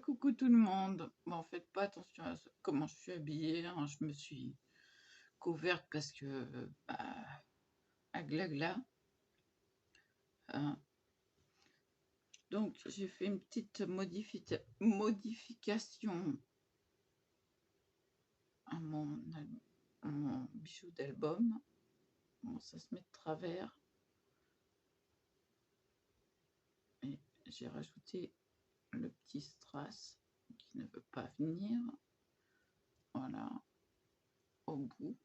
Coucou tout le monde. Bon, faites pas attention à comment je suis habillée, hein. Je me suis couverte parce que, à glagla. Hein. Donc, j'ai fait une petite modification à mon bijou d'album. Bon, ça se met de travers. Et j'ai rajouté le petit strass qui ne veut pas venir. Voilà, au bout.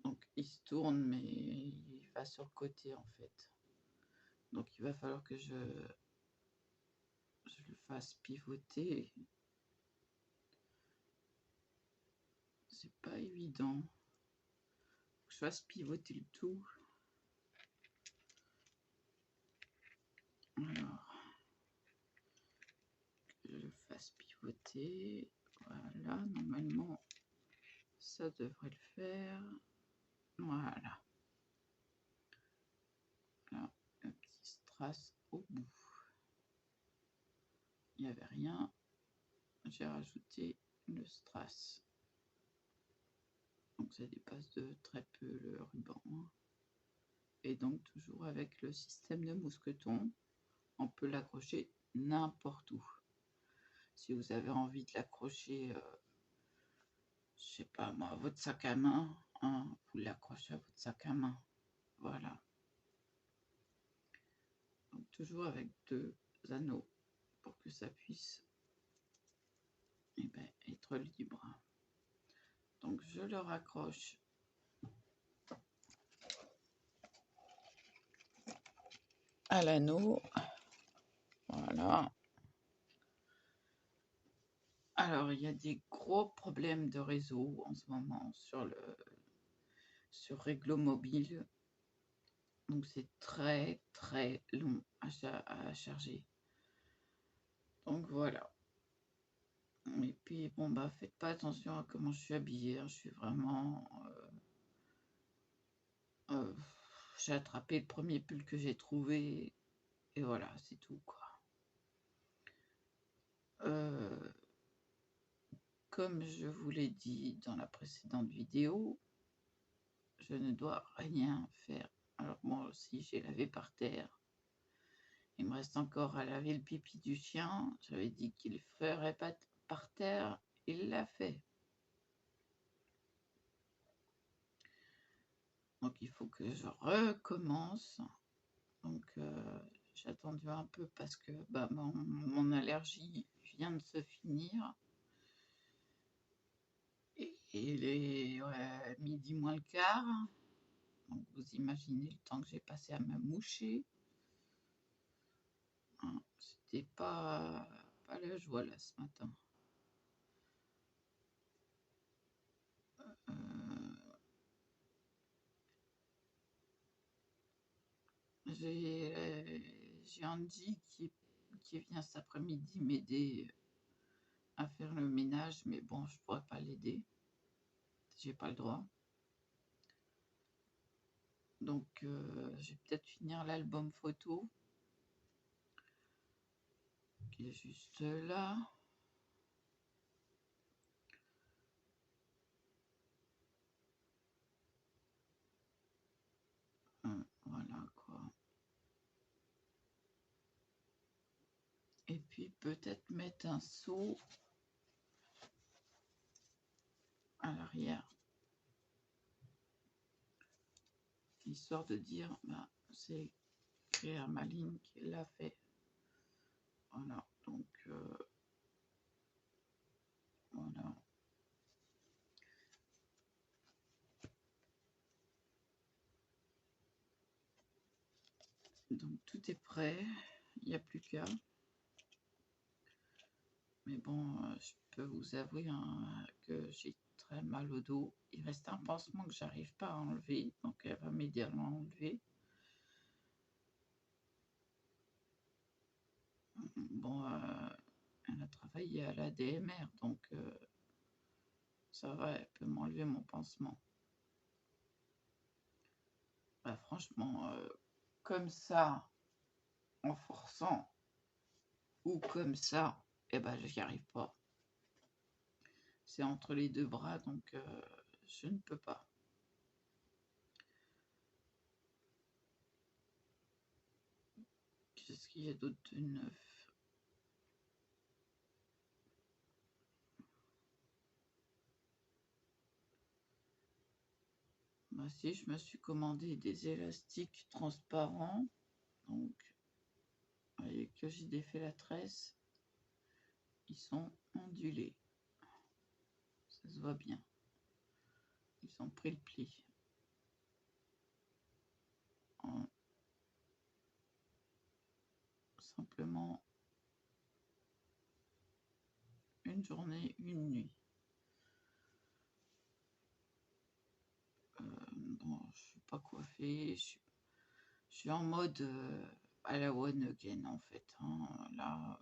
Donc il se tourne, mais il va sur le côté en fait. Donc il va falloir que je le fasse pivoter. C'est pas évident. Faut que je fasse pivoter le tout. Alors, que je le fasse pivoter. Voilà, normalement, ça devrait le faire. Voilà. Alors, un petit strass au bout. Il n'y avait rien. J'ai rajouté le strass. Donc ça dépasse de très peu le ruban. Et donc toujours avec le système de mousqueton, on peut l'accrocher n'importe où. Si vous avez envie de l'accrocher, je sais pas moi, à votre sac à main, hein, vous l'accrochez à votre sac à main. Voilà. Donc toujours avec 2 anneaux pour que ça puisse être libre. Donc je le raccroche à l'anneau. Voilà. Alors il y a des gros problèmes de réseau en ce moment sur Réglo Mobile. Donc c'est très très long à charger. Donc voilà. Et puis bon faites pas attention à comment je suis habillée. Hein. Je suis vraiment... j'ai attrapé le premier pull que j'ai trouvé. Et voilà, c'est tout quoi. Comme je vous l'ai dit dans la précédente vidéo, je ne dois rien faire. Alors moi aussi j'ai lavé par terre. Il me reste encore à laver le pipi du chien. J'avais dit qu'il ne ferait pas par terre. Il l'a fait. Donc il faut que je recommence. Donc j'ai attendu un peu parce que mon allergie vient de se finir. Et il est midi moins le quart. Donc vous imaginez le temps que j'ai passé à me moucher. Hein, c'était pas la joie là ce matin. J'ai Andy qui vient cet après-midi m'aider à faire le ménage, mais bon, je pourrais pas l'aider. J'ai pas le droit. Donc, je vais peut-être finir l'album photo qui est juste là. Voilà quoi. Et puis peut-être mettre un seau à l'arrière. Histoire de dire, c'est Claire Maline qui l'a fait. Voilà, donc voilà. Donc tout est prêt, il n'y a plus qu'à. Mais bon, je peux vous avouer que j'ai très mal au dos. Il reste un pansement que j'arrive pas à enlever, donc elle va m'aider à l'enlever. Bon, bon, elle a travaillé à la DMR, donc ça va, elle peut m'enlever mon pansement. Bah, franchement, comme ça, en forçant, ou comme ça, eh ben, j'y arrive pas. C'est entre les deux bras, donc je ne peux pas. Qu'est-ce qu'il y a d'autre de neuf? Bah si, je me suis commandé des élastiques transparents, donc vous voyez que j'ai défait la tresse, ils sont ondulés, ça se voit bien, ils ont pris le pli. En simplement une journée, une nuit. Bon, je suis pas coiffée, je suis en mode à la one again en fait, hein. Là,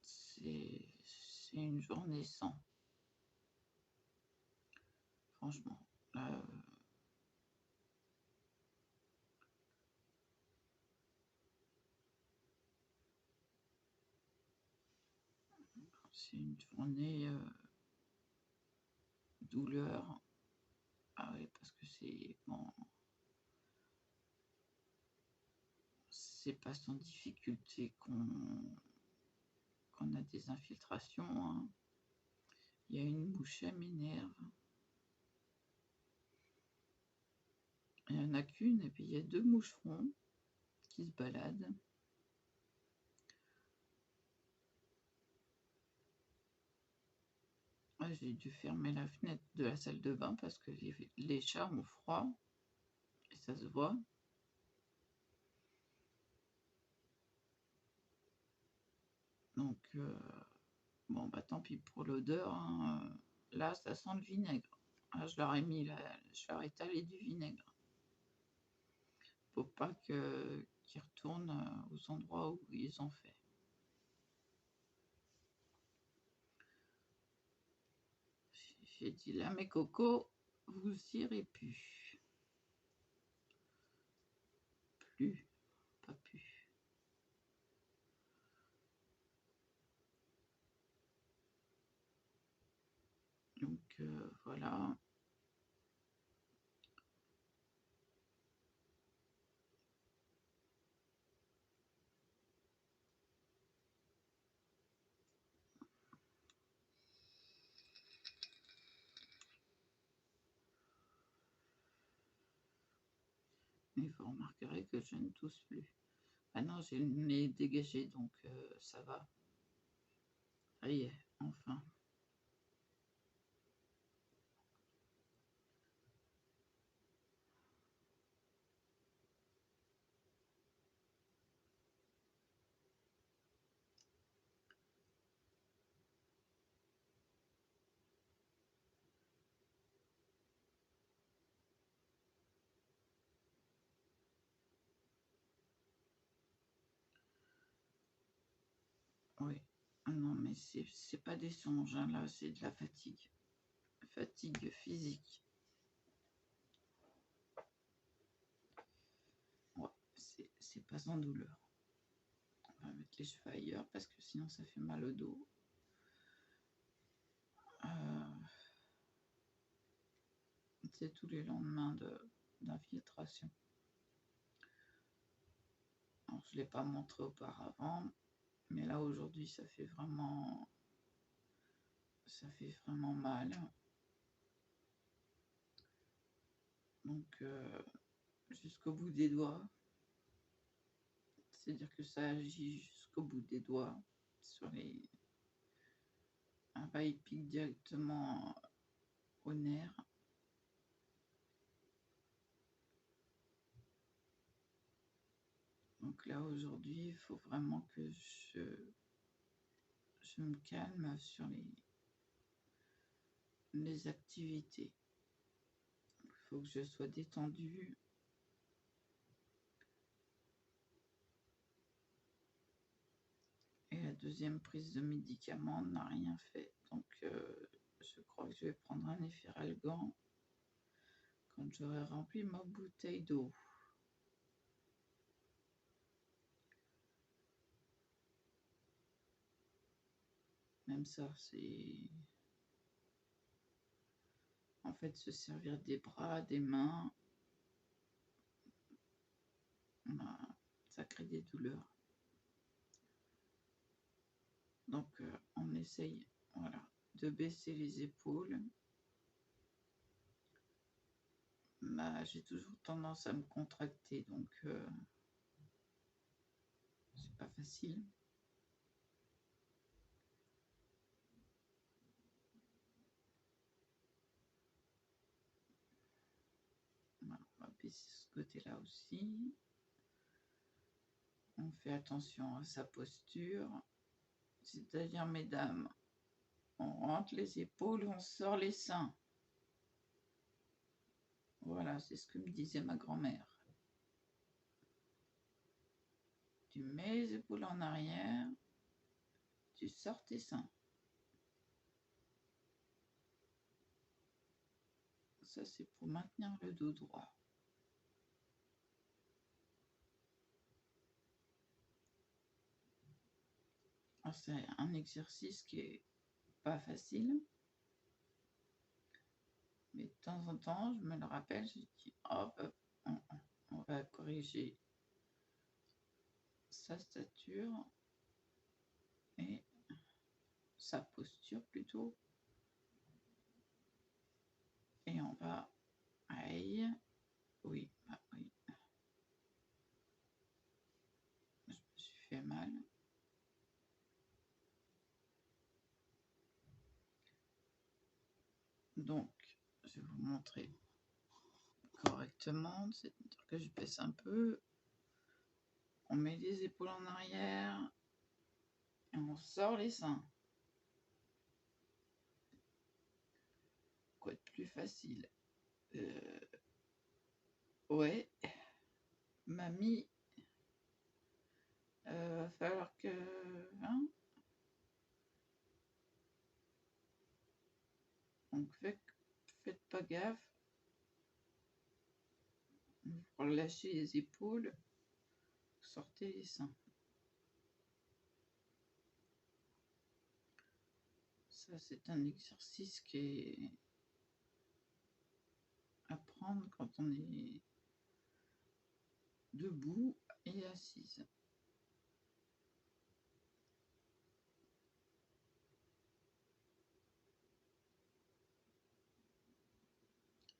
c'est une journée sans. Franchement, là, c'est une journée douleur. Ah oui, parce que c'est bon, c'est pas sans difficulté qu'on a des infiltrations, hein. Il y a une mouche, elle m'énerve. Il n'y en a qu'une, et puis il y a deux moucherons qui se baladent. Ah, j'ai dû fermer la fenêtre de la salle de bain parce que les chats ont froid, et ça se voit. Donc, bon, bah tant pis pour l'odeur, hein. Là, ça sent le vinaigre. Là, je leur ai étalé du vinaigre. Faut pas qu'ils retournent aux endroits où ils ont fait. J'ai dit là, mes cocos, vous irez plus. Plus, pas plus. Donc voilà. Mais vous remarquerez que je ne tousse plus. Ah non, j'ai le nez dégagé, donc ça va. Ça y est, enfin. Oui. Ah non, mais c'est pas des songes, hein, là, c'est de la fatigue. Fatigue physique. Ouais, c'est pas sans douleur. On va mettre les cheveux ailleurs parce que sinon ça fait mal au dos. C'est tous les lendemains d'infiltration. Alors, je ne l'ai pas montré auparavant, mais là aujourd'hui ça fait vraiment mal. Donc jusqu'au bout des doigts. C'est-à-dire que ça agit jusqu'au bout des doigts sur les. Il pique directement au nerf. Donc là aujourd'hui, il faut vraiment que je me calme sur les activités. Il faut que je sois détendue deuxième prise de médicaments n'a rien fait. Donc, je crois que je vais prendre un Efferalgan quand j'aurai rempli ma bouteille d'eau. Même ça, c'est... En fait, se servir des bras, des mains, bah, ça crée des douleurs. Donc, on essaye, voilà, de baisser les épaules. Bah, j'ai toujours tendance à me contracter, donc c'est pas facile. Voilà, on va baisser ce côté-là aussi. On fait attention à sa posture. C'est-à-dire, mesdames, on rentre les épaules, on sort les seins. Voilà, c'est ce que me disait ma grand-mère. Tu mets les épaules en arrière, tu sors tes seins. Ça, c'est pour maintenir le dos droit. C'est un exercice qui est pas facile. Mais de temps en temps, je me le rappelle, je dis, hop, on va corriger sa stature et sa posture plutôt. Et on va, aïe, oui, ah oui, je me suis fait mal. Donc, je vais vous montrer correctement, c'est-à-dire que je baisse un peu. On met les épaules en arrière et on sort les seins. Quoi de plus facile? Ouais, mamie, va falloir que... Hein, donc faites pas gaffe. Pour lâcher les épaules, sortez les seins. Ça, c'est un exercice qui est à prendre quand on est debout et assise.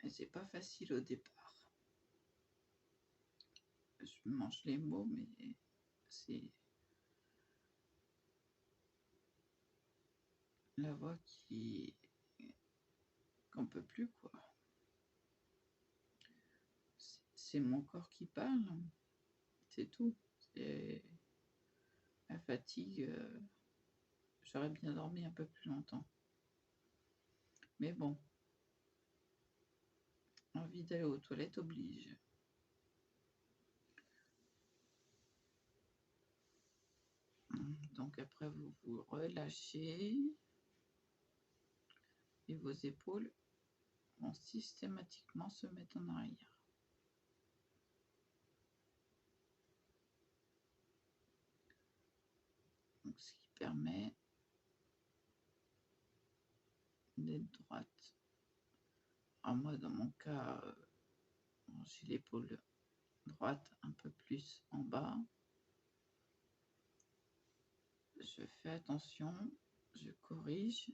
Et c'est pas facile au départ. Je mange les mots, mais c'est la voix qu'on peut plus, quoi. C'est mon corps qui parle, c'est tout. C'est la fatigue. J'aurais bien dormi un peu plus longtemps. Mais bon, envie d'aller aux toilettes oblige. Donc après, vous vous relâchez et vos épaules vont systématiquement se mettre en arrière. Donc, ce qui permet d'être droite. Alors moi, dans mon cas, j'ai l'épaule droite un peu plus en bas. Je fais attention, je corrige.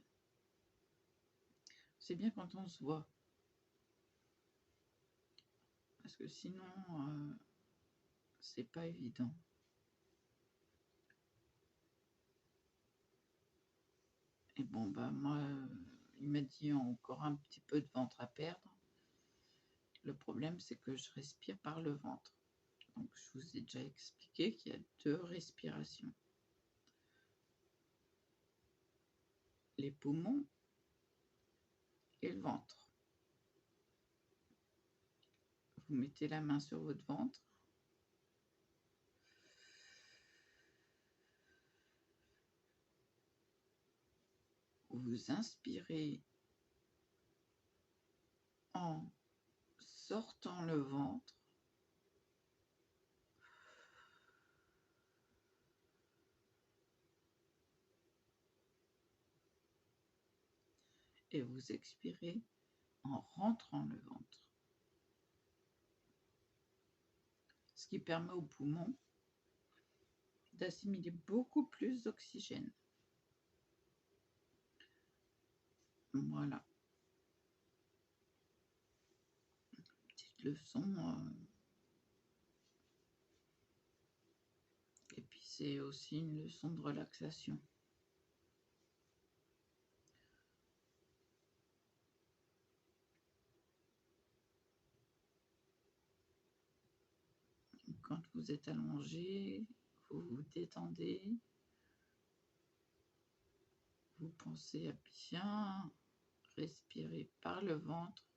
C'est bien quand on se voit. Parce que sinon, c'est pas évident. Et bon, bah moi, il m'a dit encore un petit peu de ventre à perdre. Le problème, c'est que je respire par le ventre. Donc, je vous ai déjà expliqué qu'il y a 2 respirations. Les poumons et le ventre. Vous mettez la main sur votre ventre. vous inspirez en sortant le ventre. Et vous expirez en rentrant le ventre. Ce qui permet aux poumons d'assimiler beaucoup plus d'oxygène. Voilà. Petite leçon. Et puis c'est aussi une leçon de relaxation. Quand vous êtes allongé, vous vous détendez. Vous pensez à bien respirer par le ventre.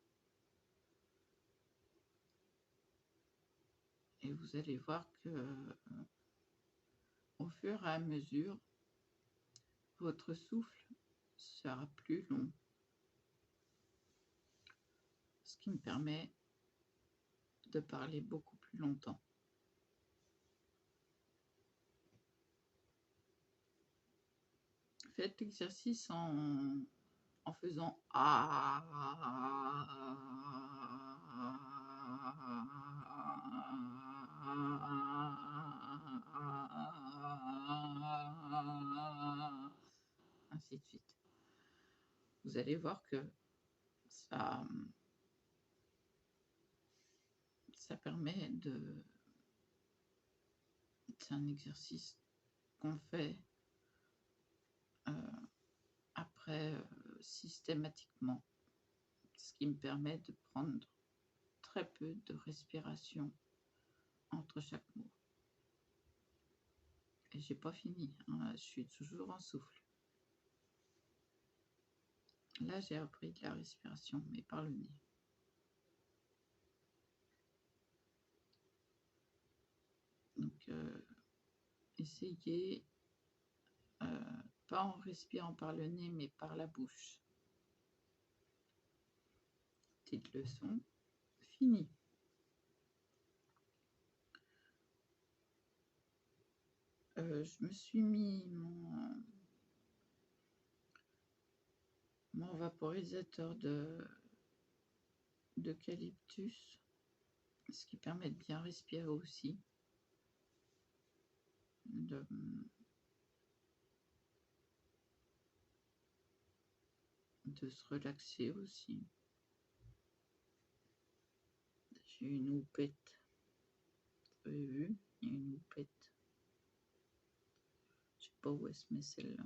Et vous allez voir que au fur et à mesure, votre souffle sera plus long. Ce qui me permet de parler beaucoup plus longtemps. Faites l'exercice en faisant ainsi de suite. Vous allez voir que ça permet de... C'est un exercice qu'on fait après systématiquement, ce qui me permet de prendre très peu de respiration entre chaque mot. Et j'ai pas fini, hein, je suis toujours en souffle. Là, j'ai appris de la respiration, mais par le nez. Donc, essayez, pas en respirant par le nez, mais par la bouche. Petite leçon, finie. Je me suis mis mon vaporisateur d'eucalyptus, ce qui permet de bien respirer aussi, de se relaxer aussi. J'ai une houppette, vous avez vu, il y a une houppette. Je sais pas où elle se met celle-là.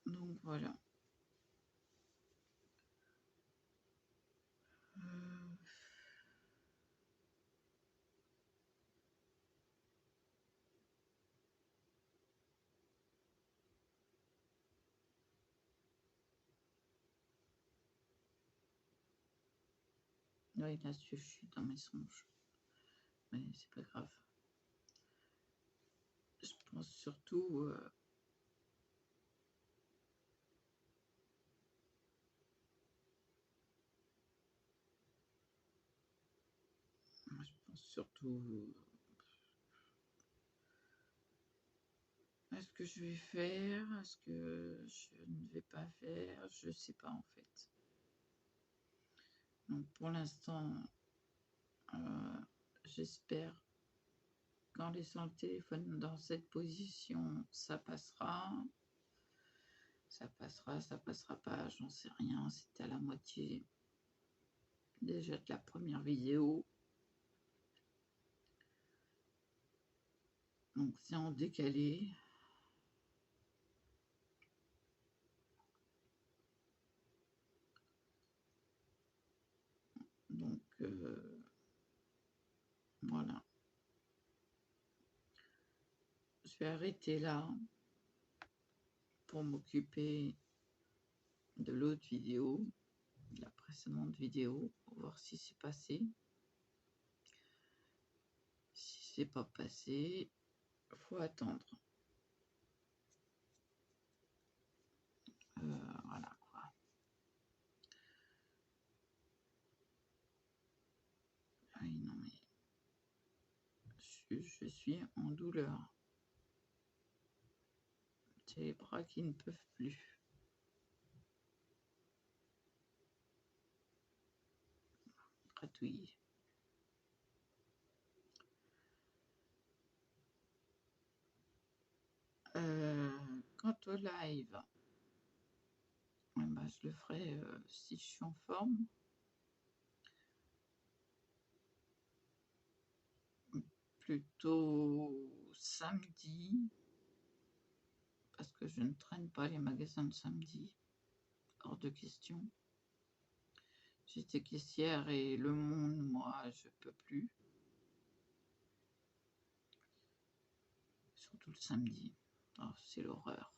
Donc voilà. Oui, là, je suis dans mes songes. Mais c'est pas grave. Je pense surtout à ce que je vais faire, à ce que je ne vais pas faire, je sais pas en fait. Donc pour l'instant, j'espère qu'en laissant le téléphone dans cette position, ça passera. Ça passera pas, j'en sais rien, c'était à la moitié déjà de la première vidéo. Donc c'est en décalé. Donc voilà. Je vais arrêter là pour m'occuper de l'autre vidéo, de la précédente vidéo, pour voir si c'est passé. Si c'est pas passé, faut attendre. Voilà quoi. Oui, non mais je suis en douleur. J'ai les bras qui ne peuvent plus. Gratouiller. Quant au live, bah, je le ferai si je suis en forme. Plutôt samedi, parce que je ne traîne pas les magasins de samedi. Hors de question. J'étais caissière et le monde, moi, je peux plus. Surtout le samedi. Oh, c'est l'horreur.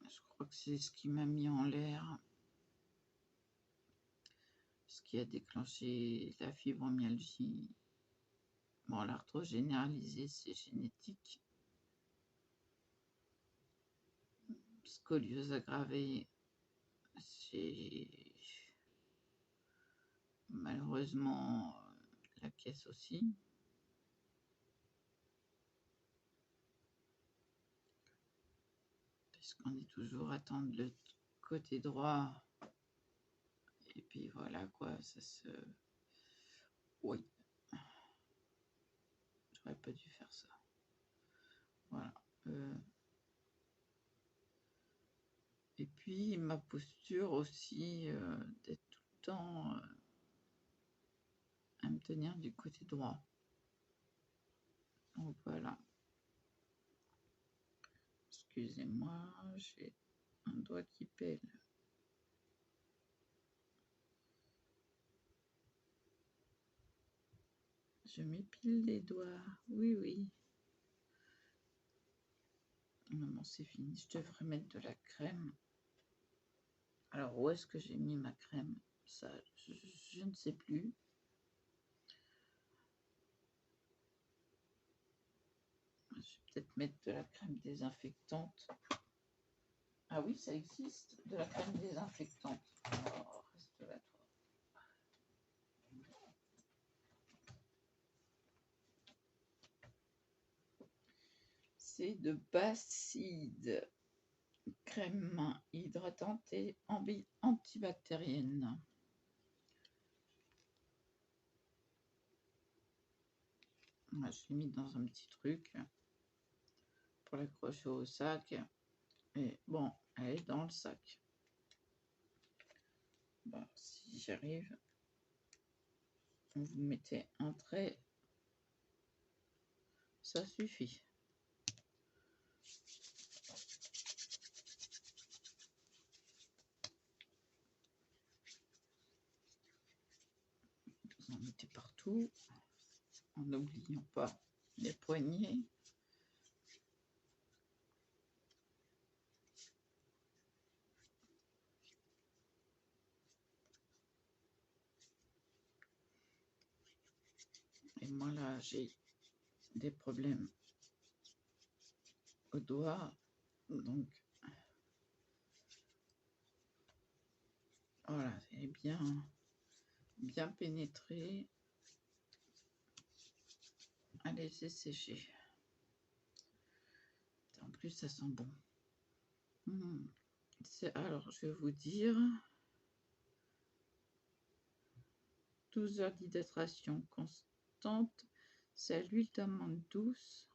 Je crois que c'est ce qui m'a mis en l'air. Ce qui a déclenché la fibromyalgie. Bon, l'arthrose généralisée, c'est génétique. Scoliose aggravée, c'est malheureusement la caisse aussi. Parce qu'on est toujours à attendre le côté droit. Et puis voilà quoi, ça se... Oui. J'aurais pas dû faire ça. Voilà. Et puis ma posture aussi, d'être tout le temps à me tenir du côté droit. Donc voilà. Excusez-moi, j'ai un doigt qui pèle. Je m'épile les doigts. Oui, oui. Maman, c'est fini. Je devrais mettre de la crème. Alors, où est-ce que j'ai mis ma crème? Ça, je ne sais plus. Je vais peut-être mettre de la crème désinfectante. Ah oui, ça existe, de la crème désinfectante. Oh, reste là, toi. C'est de Bacide. Crème main hydratante et antibactérienne. Moi, je l'ai mis dans un petit truc pour l'accrocher au sac. Et bon, elle est dans le sac. Bon, si j'y arrive, vous mettez un trait, ça suffit. Vous en mettez partout, en n'oubliant pas les poignets. Et moi là, j'ai des problèmes au doigt, donc voilà, c'est bien pénétré. À laisser sécher. En plus, ça sent bon. Alors, je vais vous dire 12 heures d'hydratation constante. C'est à l'huile d'amande douce.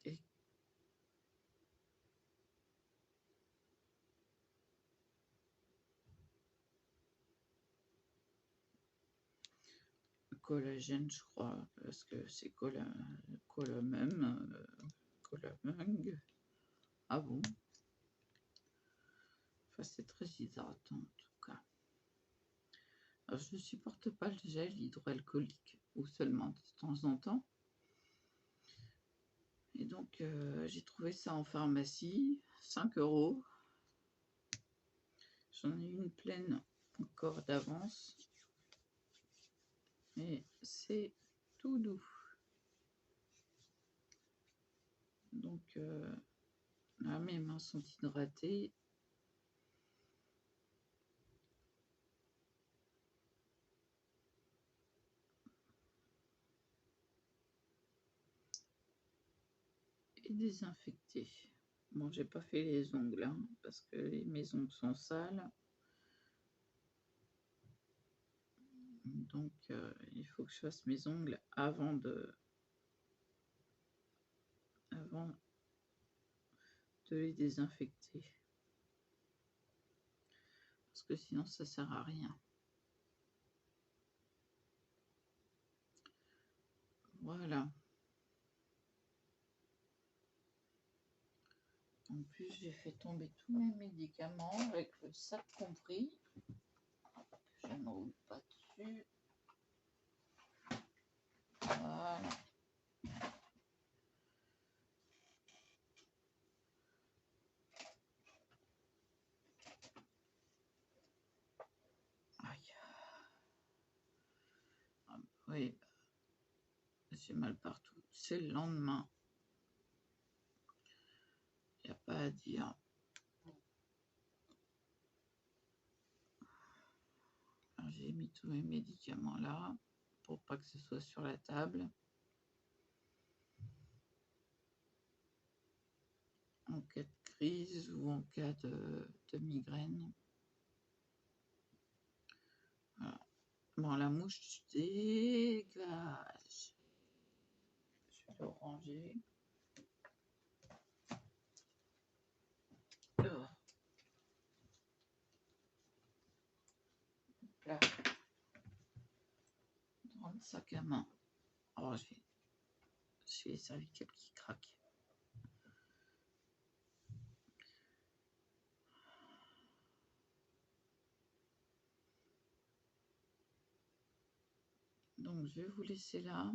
Et collagène, je crois, parce que c'est colamung. Ah bon? Enfin, c'est très hydratant en tout cas. Alors, je ne supporte pas le gel hydroalcoolique, ou seulement de temps en temps. Et donc, j'ai trouvé ça en pharmacie, 5 €. J'en ai une pleine encore d'avance. Et c'est tout doux. Donc, là, mes mains sont hydratées. Et désinfectées. Bon, j'ai pas fait les ongles, hein, parce que mes ongles sont sales. Donc, il faut que je fasse mes ongles avant de les désinfecter. Parce que sinon, ça sert à rien. Voilà. En plus, j'ai fait tomber tous mes médicaments avec le sac compris. Je ne roule pas dessus. Voilà. Aïe. Ah, oui, j'ai mal partout. C'est le lendemain. Il n'y a pas à dire. J'ai mis tous mes médicaments là pour pas que ce soit sur la table. En cas de crise ou en cas de migraine. Voilà. Bon, la mouche dégage. Je vais le ranger. Oh. Là. Dans le sac à main. Oh, j'ai les cervicales qui craquent. Donc, je vais vous laisser là.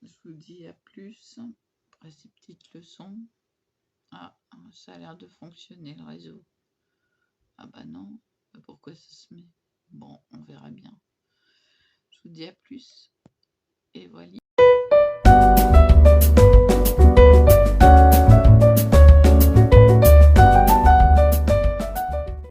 Je vous dis à plus après ces petites leçons. Ah, ça a l'air de fonctionner le réseau. Ah bah non, pourquoi ça se met? Bon, on verra bien. Je vous dis à plus et voilà.